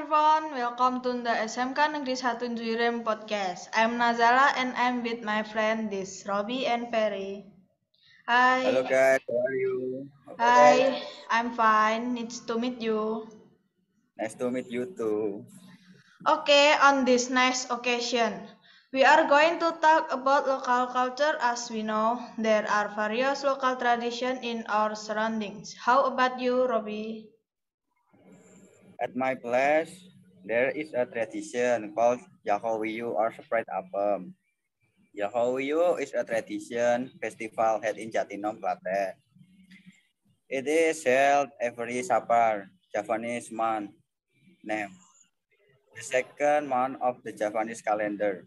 everyone, welcome to the SMK Negeri 1 Juirem podcast. I'm Nazala and I'm with my friend this Robbie and Perry. Hello Hi. guys, how are you? Hi, I'm fine. It's to meet you. Nice to meet you too. Okay, on this nice occasion, we are going to talk about local culture. As we know, there are various local traditions in our surroundings. How about you, Robbie? At my place, there is a tradition called Yahowiyu or Spread Apem. Yahowiyu is a tradition festival held in Jatinom, Klaten. It is held every Sapar, Javanese month name, the second month of the Javanese calendar.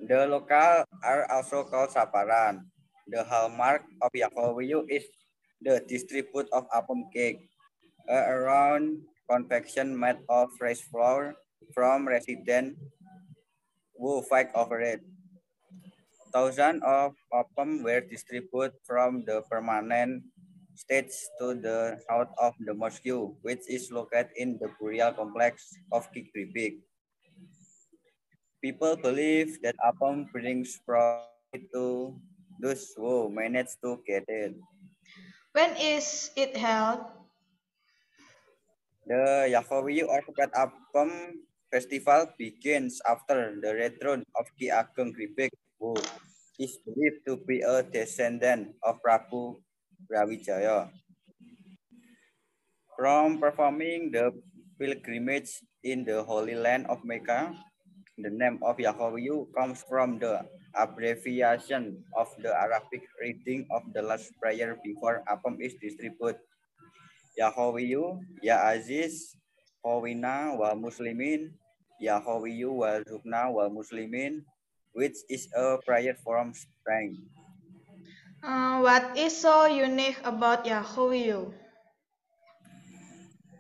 The local are also called Saparan. The hallmark of Yahowiyu is the distribute of apem cake, a round confection made of rice flour from residents who fight over it. Thousands of apem were distributed from the permanent stage to the south of the mosque, which is located in the burial complex of Kikribik. People believe that apem brings prosperity to those who manage to get it. When is it held? The Yahweh or Spread Apem festival begins after the return of Ki Ageng Gribek, who is believed to be a descendant of Prabu Brawijaya, from performing the pilgrimage in the Holy Land of Mecca. The name of Yahweh comes from the abbreviation of the Arabic reading of the last prayer before Apem is distributed. Yahowiyu, Ya Aziz, Howina wal Muslimin, Yahowiyu wal Zukna wal Muslimin, which is a prayer from strength. What is so unique about Yahoo?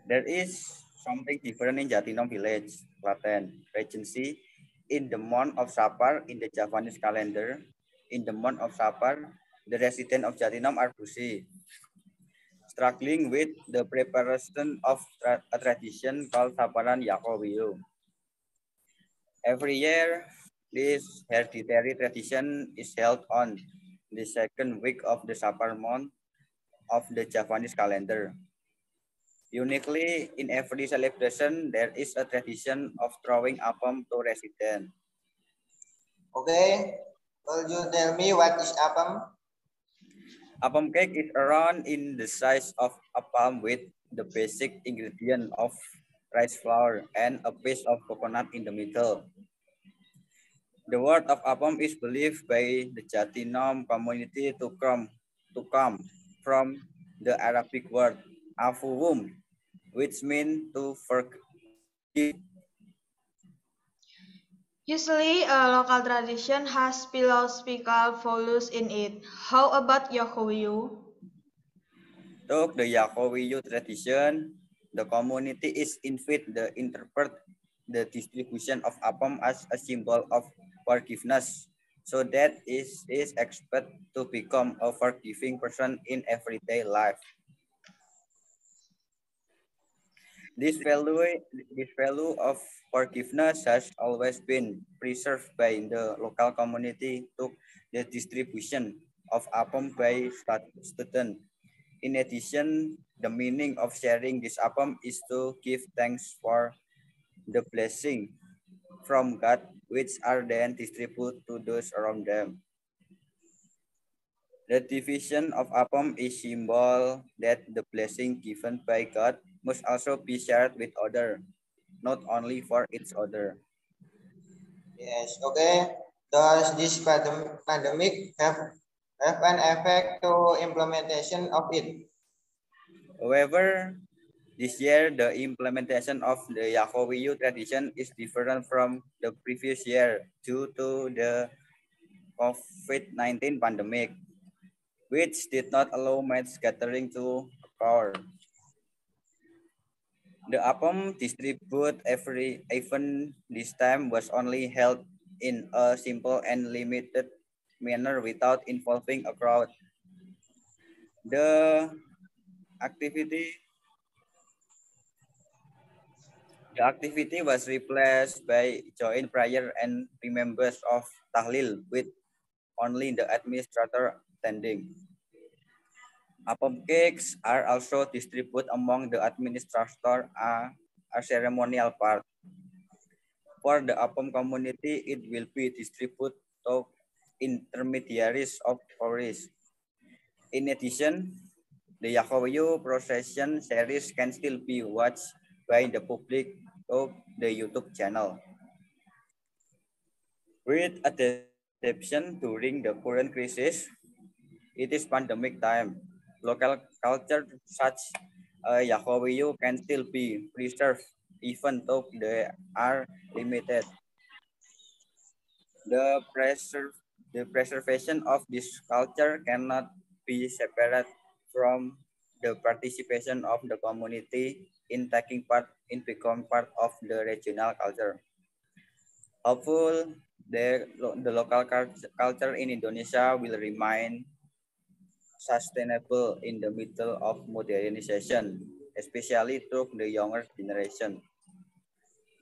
There is something different in Jatinom village, Klaten, Regency, in the month of Sapar in the Javanese calendar. In the month of Sapar, the residents of Jatinom are busy, struggling with the preparation of a tradition called Saparan Yahowiyu. Every year, this hereditary tradition is held on the second week of the Sapar month of the Javanese calendar. Uniquely, in every celebration, there is a tradition of throwing apam to residents. Okay, will you tell me what is apam? Apam cake is around in the size of a palm with the basic ingredient of rice flour and a piece of coconut in the middle. The word of Apam is believed by the Jatinom community to come from the Arabic word afuwum, which means to forgive. Usually, a local tradition has philosophical values in it. How about Yahoo? To the Yahowiyu tradition, the community is invited to interpret the distribution of Apam as a symbol of forgiveness. So that is expected to become a forgiving person in everyday life. This value, this value of forgiveness has always been preserved by the local community to the distribution of apam by students. In addition, the meaning of sharing this apam is to give thanks for the blessing from God, which are then distributed to those around them. The division of apam is symbol that the blessing given by God must also be shared with others, not only for each other. Yes, okay. Does this pandemic have an effect to implementation of it? However, this year the implementation of the Yahowiyu tradition is different from the previous year due to the COVID-19 pandemic, which did not allow mass gathering to occur. The APOM distribute every event this time was only held in a simple and limited manner without involving a crowd. The activity The activity was replaced by joint prayer and remembrance of Tahlil with only the administrator attending. Apam cakes are also distributed among the administrator a ceremonial part. For the Apam community, it will be distributed to intermediaries of Paris. In addition, the Yakowayu procession series can still be watched by the public of the YouTube channel. With adaptation during the current crisis, it is pandemic time. Local culture such Yakowayu can still be preserved even though they are limited. The preservation of this culture cannot be separate from the participation of the community in taking part in becoming part of the regional culture. Hopeful the local culture in Indonesia will remain sustainable in the middle of modernization, especially through the younger generation.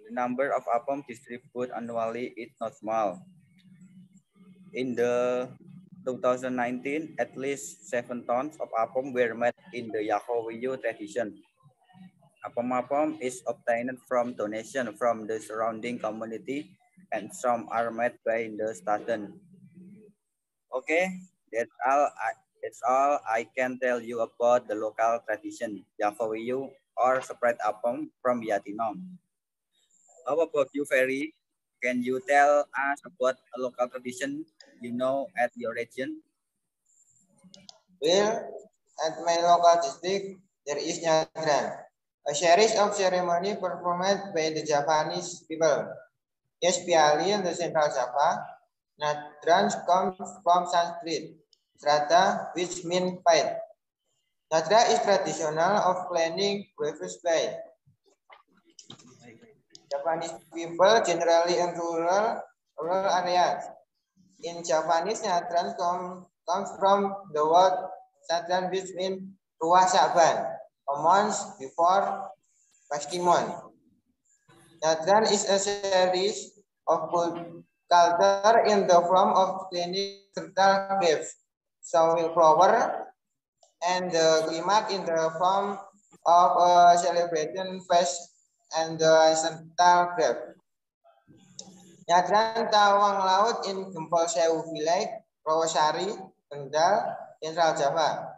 The number of Apam distributed annually is not small. In the 2019, at least 7 tons of Apam were made in the Yakowayu tradition. Apam is obtained from donation from the surrounding community and some are made by the station. Okay, that's all I can tell you about the local tradition, Yakowayu or spread Apam from Yatinom. How about you, Ferry? Can you tell us about a local tradition you know at your region? Well, at my local district, there is Nyadran, a series of ceremony performed by the Javanese people, especially in the Central Java. Nyadran comes from Sanskrit, Srata, which means fight. Nyadra is traditional of cleaning breakfast by Japanese people, generally in rural areas. In Japanese, Nyadran comes from the word Satran, which means Ruah Saban, a month before Paskimon. Nyadran is a series of culture in the form of cleaning fertile grapes, sowing flower, and the climax in the form of a celebration fest and the fertile grape. Nyadran Tawang Laut in Gempol Sewu Village, Rawasari, Kendal, Central Java.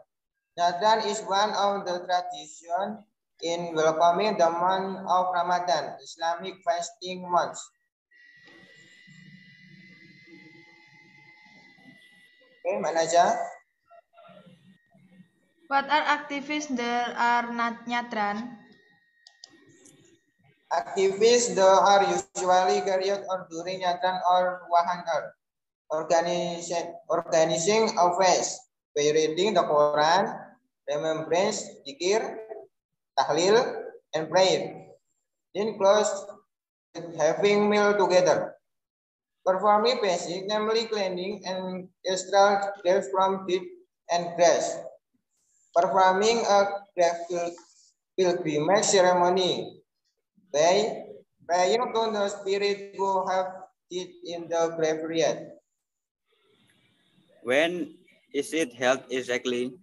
Nyadran is one of the tradition in welcoming the month of Ramadan, Islamic fasting month. Okay, Manaja. What are activities there are not Nyadran? Activities that are usually carried out during Nyadran or Wahanar. Organizing a fest by reading the Quran, remembrance, zikir, tahlil, and prayer. Then close with having meal together. Performing basic, namely cleaning and extract grapes from deep and grass. Performing a pilgrimage ceremony by praying to the spirit who have died in the graveyard. When is it held exactly?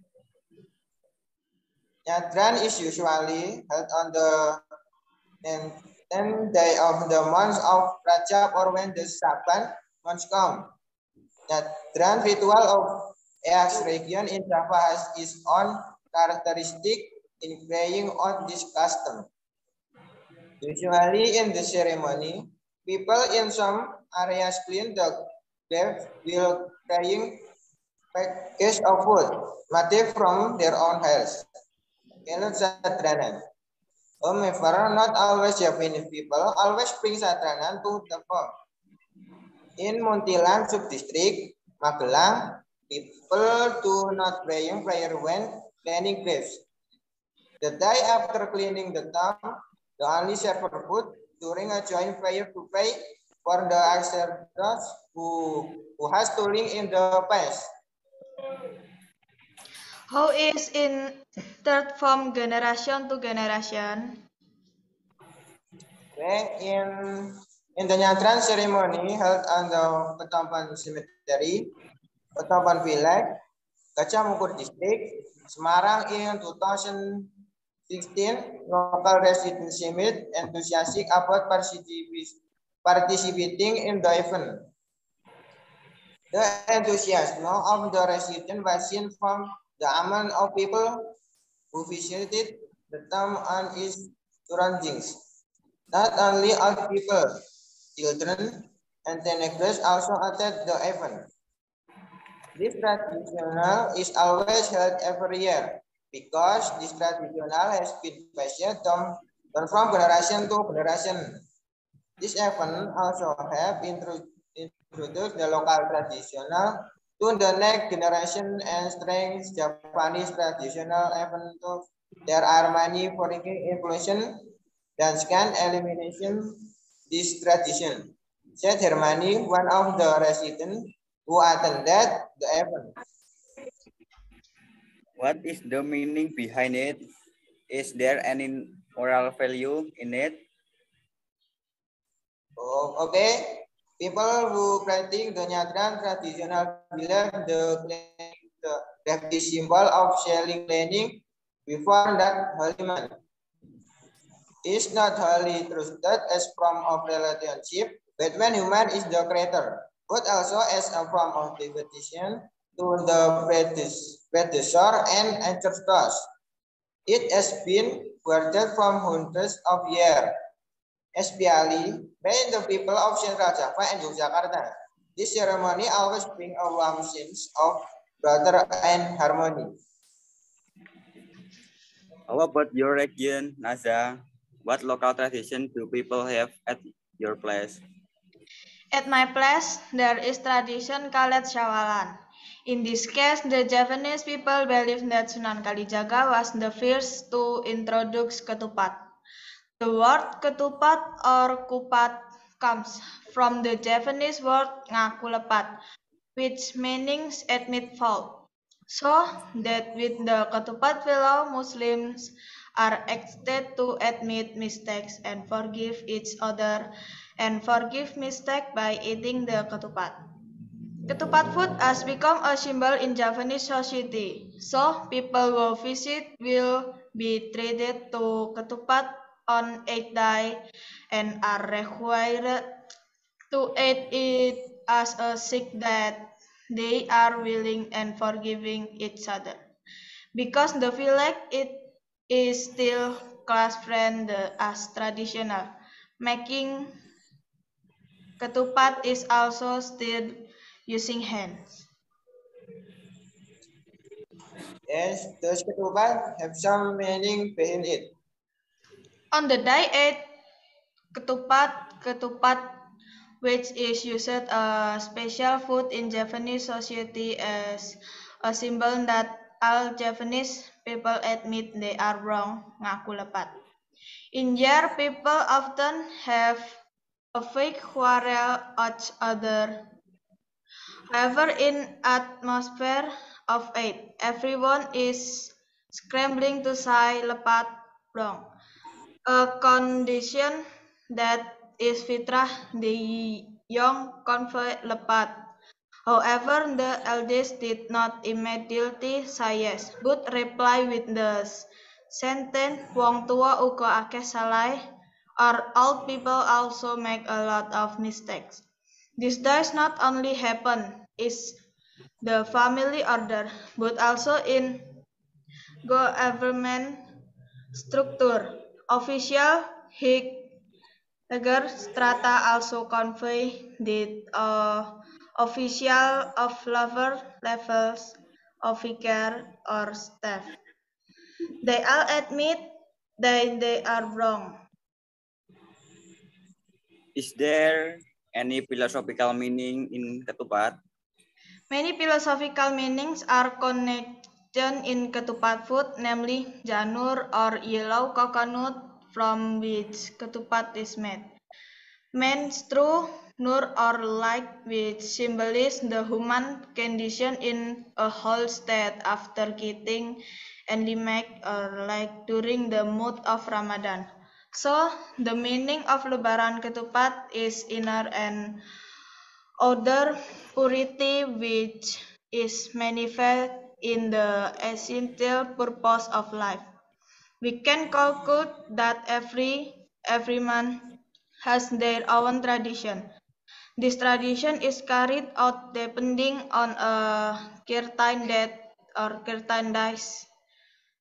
Nyadran is usually held on the 10th day of the month of Rajab or when the Saban months come. Nyadran ritual of each region in Java has its own characteristic in carrying out this custom. Usually in the ceremony, people in some areas clean the grave while carrying package of food, made from their own hands. However, not always Japanese people always bring sadranan to the farm. In Muntilan subdistrict, Magelang, people do not praying prayer when cleaning graves. The day after cleaning the tomb, the only server food during a joint prayer to pray for the ancestors who has stolen in the past. How is in third from generation to generation? Okay, in the Nyadran ceremony held on the Ketampan Cemetery, Ketampan Village, Kacamukut District, Semarang in 2016, local residents seemed enthusiastic about participating in the event. The enthusiasm of the residents was seen from the amount of people who visited the town and its surroundings. Not only old people, children, and teenagers also attend the event. This traditional is always held every year because this traditional has been passed down from generation to generation. This event also have introduced the local traditional to the next generation and strengthens Japanese traditional event. There are many foreign influence that can elimination this tradition. Said Hermani, one of the residents who attended the event. What is the meaning behind it? Is there any moral value in it? Oh, okay. People who practice the Nyadran traditional believe the symbol of sharing learning before that holy man is not wholly trusted as form of relationship, but when human is the creator, but also as a form of devotion to the predecessor and ancestors. It has been guarded from hundreds of years, especially by the people of Central Java and Yogyakarta. This ceremony always brings a warm sense of brother and harmony. How about your region, Naza? What local tradition do people have at your place? At my place, there is tradition called Syawalan. In this case, the Javanese people believe that Sunan Kalijaga was the first to introduce ketupat. The word ketupat or kupat comes from the Javanese word ngaku lepat, which means admit fault. So that with the ketupat fellow Muslims are expected to admit mistakes and forgive each other and forgive mistake by eating the ketupat. Ketupat food has become a symbol in Javanese society. So people who visit will be treated to ketupat on 8th day and are required to eat it as a sign that they are willing and forgiving each other. Because the village it is still class friend as traditional, making ketupat is also still using hands. Yes, those ketupat have some meaning behind it. On the day 8, ketupat, which is used a special food in Japanese society as a symbol that all Japanese people admit they are wrong, ngaku lepat. In year, people often have a fake quarrel each other. However, in atmosphere of Eid, everyone is scrambling to say lepat wrong, a condition that is fitrah the young convey lepat. However, the eldest did not immediately say yes, but reply with the sentence, wong tua uga akeh salah, or old people also make a lot of mistakes. This does not only happen is the family order, but also in government structure. Official higher strata also convey the official of lower levels of vicar or staff. They all admit that they are wrong. Is there any philosophical meaning in ketupat? Many philosophical meanings are connected in ketupat food, namely janur or yellow coconut from which ketupat is made. Means true, nur or light, which symbolizes the human condition in a whole state after getting enlightened or like during the month of Ramadan. So, the meaning of Lebaran Ketupat is inner and outer purity, which is manifest in the essential purpose of life. We can conclude that every man has their own tradition. This tradition is carried out depending on a certain date or certain days,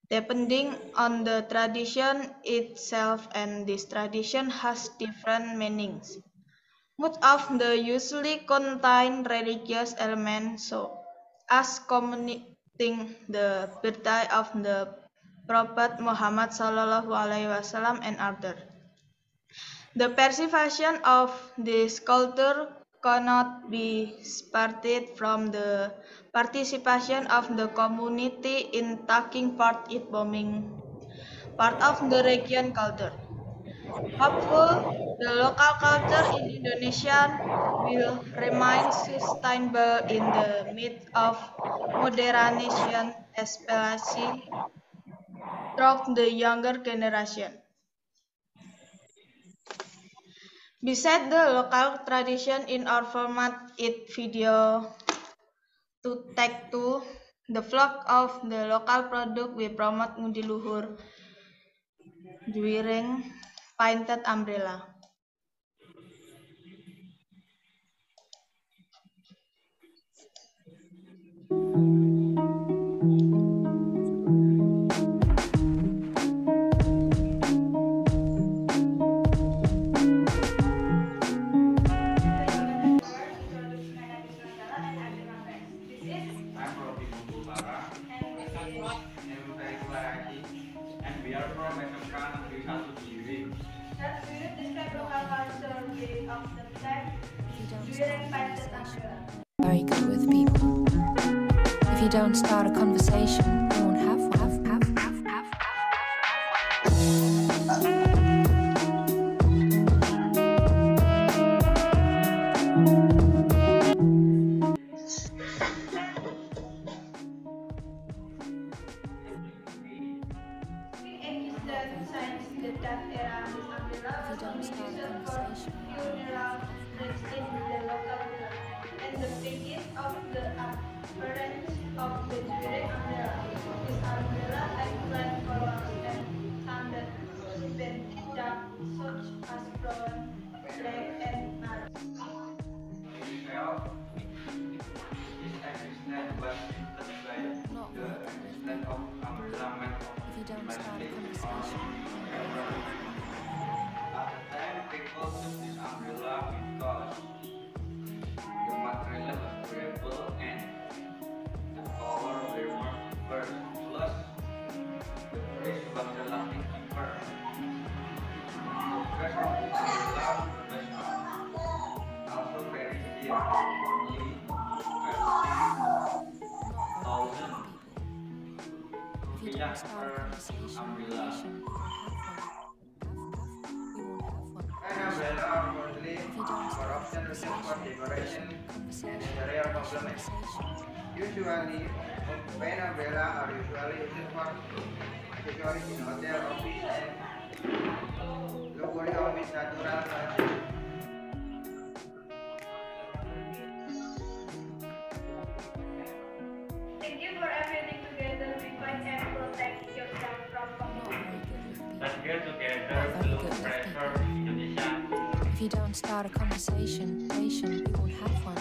depending on the tradition itself, and this tradition has different meanings. Most of the usually contain religious elements, so as commemorating the birthday of the Prophet Muhammad Sallallahu Alaihi Wasallam and others. The preservation of this culture cannot be separated from the participation of the community in taking part in bombing part of the region culture. Hopeful, the local culture in Indonesia will remain sustainable in the midst of modernization, especially through the younger generation. Besides the local tradition in our format it video to take to the vlog of the local product we promote Ngudi Luhur Juiring Painted Umbrella. I'm Robi Mubara, I'm very Claraki, and we are from SMK Negeri 1 Giring. That do you describe local culture with of the flag during Painted Umbrella? Very good with people. If you don't start a conversation, you won't have one. That era, this umbrella was only used for funeral dressed in the local villa, and the biggest of the appearance of the Juiring umbrella. This umbrella had bright colors and sounded painted dark, such as brown, black, and maroon. This existence was invented by the existence of umbrella made If you of don't start a imagination conversation, At the time, people took this umbrella because the material was durable and the color were more diverse. Plus, the price was relatively cheaper. The price of this umbrella was also very dear, only 50,000 if you rupiah don't start a per conversation, umbrella. you won't have one. An umbrella are mostly If you don't for start a option used for decoration conversation, and is rare complement. Usually, when umbrella are usually used for accessories in hotel, office, and luxury home with natural sunshine. Thank you for everything together. We fight and protect yourself from not very good with people. Let's get together to preserve Indonesia. If you don't start a conversation, you won't have one.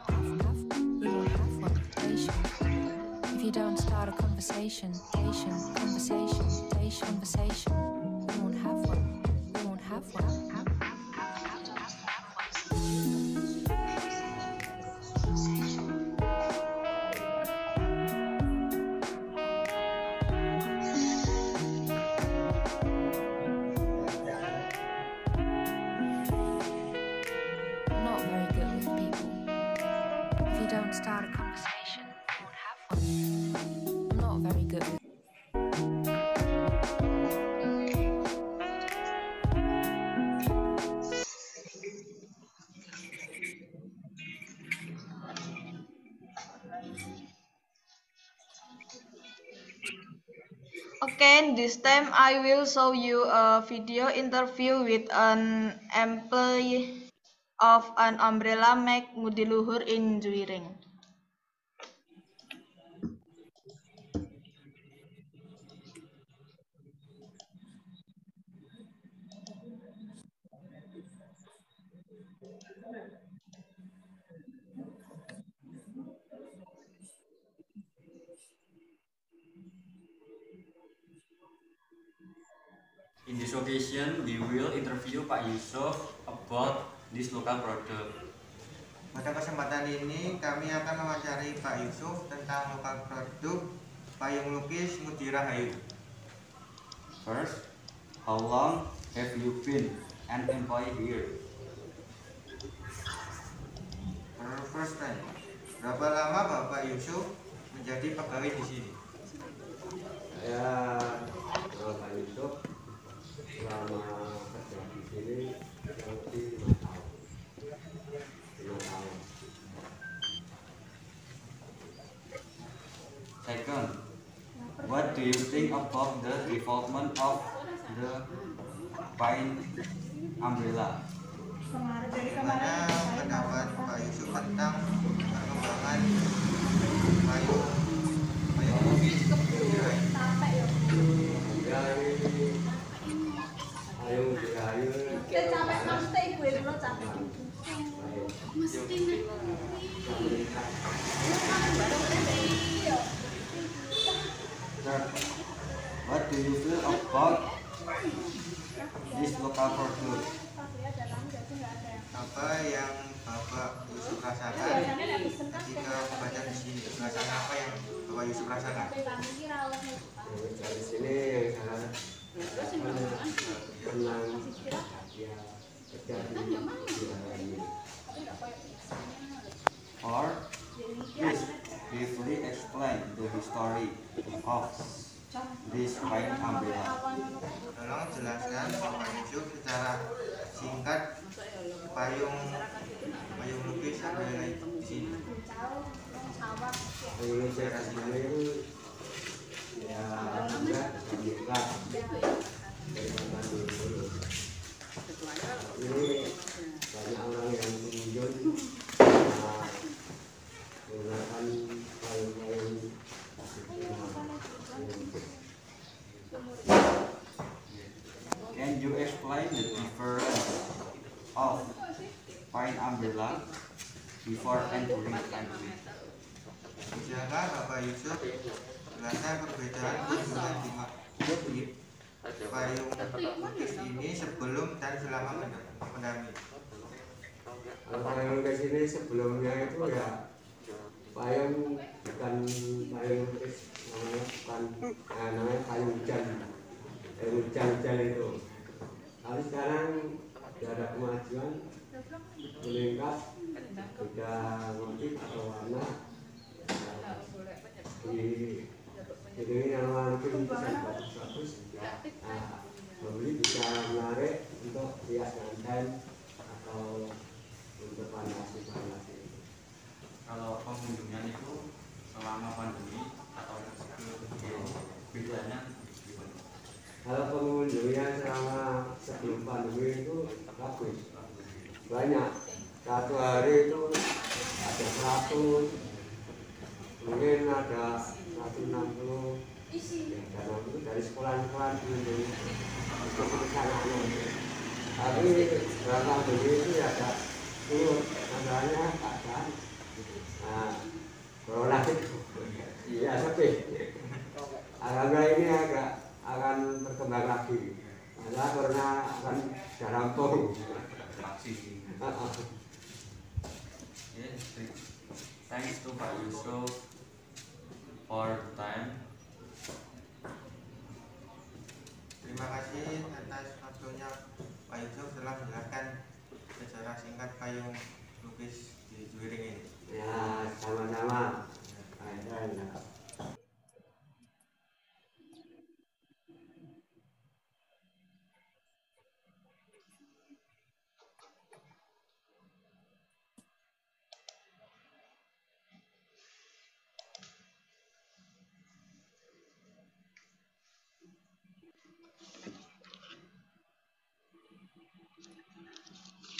You won't have one. If you don't start a conversation, you won't have one. You won't have one. Not very good with people. If you don't start a conversation, you won't have one. I'm not very good with Okay, this time I will show you a video interview with an employee of an umbrella make Ngudi Luhur in Juiring. In this occasion, we will interview Pak Yusuf about this local product. Pada kesempatan ini kami akan mewawancarai Pak Yusuf tentang lokal produk payung lukis Ngudi Rahayu. First, how long have you been an employee here? First time, berapa lama Bapak Yusuf menjadi pegawai di sini? Saya nama Pak Yusuf selama kerja di sini kurang lebih 5 tahun. 5 tahun. Second, what do you think about the development of the pine umbrella? Bagaimana pendapat Pak Yusuf tentang perkembangan payung lukis Ngudi Rahayu? Ya ini payung dirayu. Third, what do you feel about this local product? Apa yang Bapak Yusuf rasakan ketika membaca di sini? Perasaan apa yang Bapak Yusuf rasakan? Dari sini yang saya rasakan senang ya kerja di daerah ini. Or please briefly explain the history of this pine umbrella. Tolong jelaskan Bapak Yusuf secara singkat payung lukis umbrella di sini. Payung saya rasanya itu ya juga terbuka dari tempat dulu. Ini banyak orang yang mengunjung menggunakan payung-payung. Can you explain the difference of pine umbrella before entering country? Bisakah Bapak Yusuf jelaskan perbedaan kunjungan di payung lukis ini sebelum dan selama pandemi? Kalau payung lukis ini sebelumnya itu ya payung bukan payung lukis, namanya payung hujan. Hujan itu. Tapi sekarang ada kemajuan meningkat, sudah motif atau warna di ini yang mungkin bisa bagus-bagus. Pembeli bisa menarik untuk hias ganten atau untuk fantasi-fantasi. Kalau pengunjungnya itu selama pandemi atau bedanya gimana? Kalau pengunjungnya selama sebelum pandemi itu bagus, banyak. Satu hari itu ada 100, mungkin ada 160, karena itu dari sekolah-sekolah pengunjung itu sangat. Tapi dalam pandemi itu ya agak sulit, masalahnya keadaan. Nah, corona itu ya sepi. Alhamdulillah ini agak akan berkembang lagi. Masalah corona akan sudah rampung. Thanks to Pak Yusuf for the time. Terima kasih atas waktunya Pak Yusuf telah menjelaskan secara singkat payung lukis di Juiring ini. Ya, sama-sama.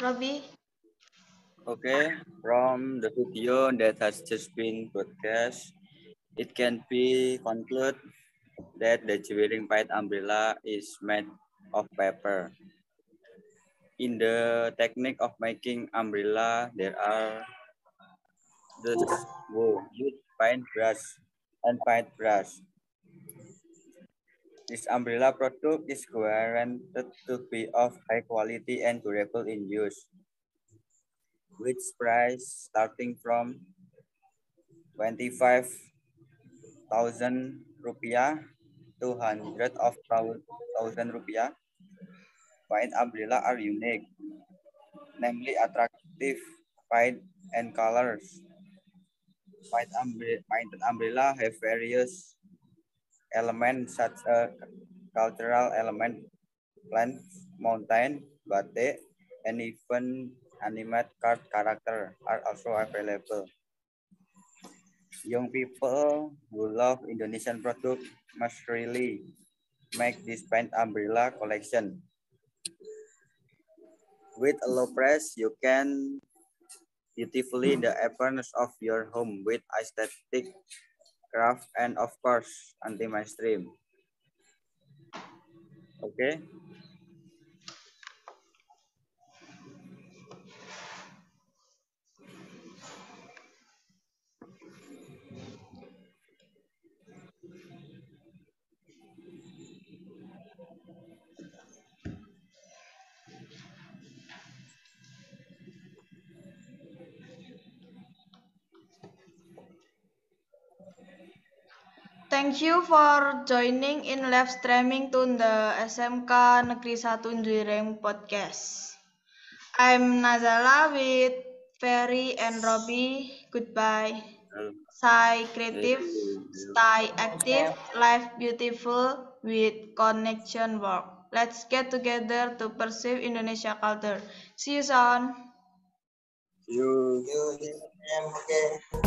Robbie? Okay, from the video that has just been broadcast, it can be concluded that the Jewering Pied umbrella is made of paper. In the technique of making umbrella, there are the wood, pine brush, and pine brush. This umbrella product is guaranteed to be of high quality and durable in use, with price starting from 25,000 rupiah to hundred of thousand rupiah. Pine umbrella are unique, namely attractive pine and colors. Painted umbrella have various elements such as cultural element, plants, mountain, batik, and even animate card character are also available. Young people who love Indonesian product must really make this paint umbrella collection. With a low price, you can beautifully the appearance of your home with aesthetic craft and of course anti-mainstream. Okay. Thank you for joining in live streaming to the SMK Negeri 1 Jewering podcast. I'm Nazala with Ferry and Robbie. Goodbye. Stay creative, stay active, life beautiful with connection work. Let's get together to perceive Indonesia culture. See you soon. You. You, okay.